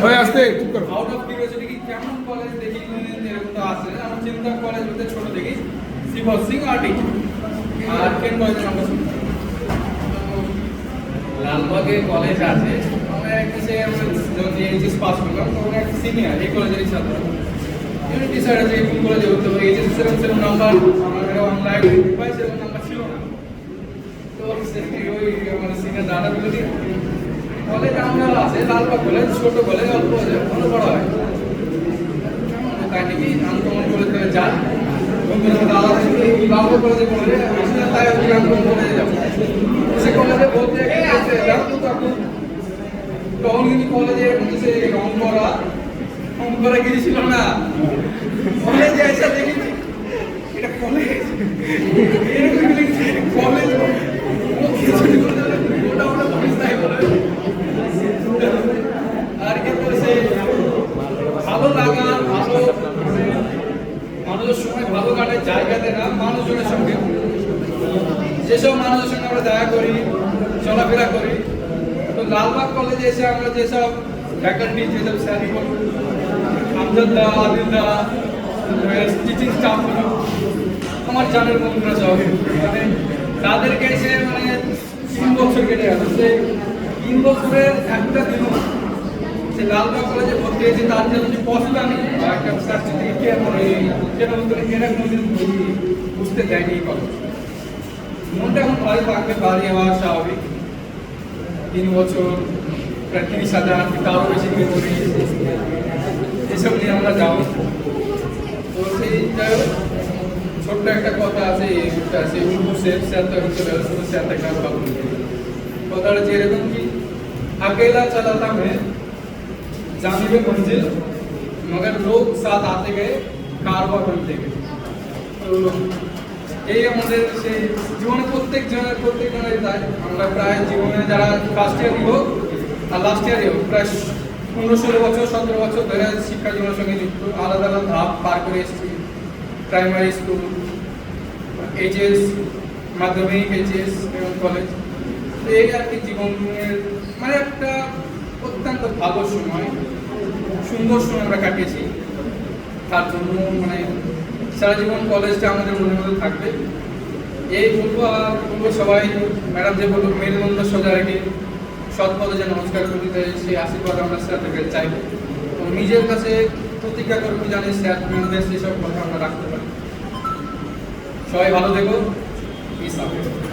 ভাই আসতে চুপ করো। আউট অফ কিউরিওসিটি কি কেমন কলেজ দেখি এরকম তো আছে আমার চিন্তা কলেজ বলতে ছোট দেখি শিবর সিং আর টিচার আর কেন কলেজের নাম শুনতাম লালবাগে কলেজ আছে আমরা একটা সে যখন এইচএস পাস করলাম তখন একটা সিনিয়র এই কলেজেরই ছাত্র ইউনিটি স্যার আছে কোন কলেজে হতে পারে এইচএস সেরকম সেরকম নাম্বার আমাদের অনলাইন পাই সেরকম নাম্বার ছিল না তো ওই আমার সিনিয়র দাদা বলে দিই কলেজ আমরা আছে লালবাগ কলেজ ছোট কলেজ অল্প ভালো পড়া হয় তাই নাকি আন্তমন কলেজ থেকে যান দাদা লালবাগ কলেজে পড়লে তাই আন্তমন কলেজে যাবো সে কলেজে বলতে তখন কিন্তু কলেজে সে রং করা গিয়েছিল না কলেজে এসে দেখেছি এটা কলেজ কলেজ আর কিন্তু সে ভালো লাগা ভালো মানুষের সময় ভালো কাটে জায়গাতে না মানুষজনের সঙ্গে যেসব মানুষের সঙ্গে আমরা দেখা করি চলাফেরা করি তো লালবাগ কলেজে এসে আমরা যেসব ফ্যাকাল্টি যেসব স্যারগুলো আমজাদা আদিলদা টিচিং স্টাফগুলো আমার জানের বন্ধুরা সব মানে তাদেরকে এসে মানে 3 বছর কেটে গেল সে 3 বছরের একটা দিনও সে লালবাগ কলেজে ভর্তি হয়েছে তার জন্য যে পথটা নেই বা একটা সার্টিফিকেট কেন এরা কোনোদিন বুঝতে দেয়নি এই কলেজ মনটা এখন ভারী থাকবে ভারী হওয়া স্বাভাবিক 3 বছর প্রায় 30,000 তারও বেশি মেমোরি এসব নিয়ে আমরা যাবো তো সেইটা ছোট্ট একটা কথা আছে আছে স্যার তো চলে আসলে স্যার একটা ভালো কথাটা যে এরকম কি अकेला चलाता मैं जानिबे मंजिल मगर लोग साथ आते गए कारवा बनते गए তো এই আমাদের সেই জীবনে প্রত্যেক জনের তাই আমরা প্রায় জীবনে যারা ফার্স্ট ইয়ারই হোক আর লাস্ট ইয়ারই হোক প্রায় 15-16 বছর 17 বছর ধরে শিক্ষা জীবনের সঙ্গে যুক্ত আলাদা আলাদা ধাপ পার করে এসেছি প্রাইমারি স্কুল এইচএস মাধ্যমিক এইচএস এবং কলেজ এই আর কি জীবনের মানে একটা অত্যন্ত ভালো সময় সুন্দর সময় আমরা কাটিয়েছি তার জন্য মানে সারা জীবন কলেজটা আমাদের মনের মধ্যে থাকবে এই বলবো আর বলবো সবাই ম্যাডাম যে বলবো মেরুদণ্ড সোজা রেখে সৎ পথে যে নমস্কার করে দিতে সেই আশীর্বাদ আমরা স্যারদের চাইবো এবং নিজের কাছে প্রতিজ্ঞা করবো জানি স্যার মেয়েদের সেসব কথা আমরা রাখতে পারি সবাই ভালো থেকো পিস আউট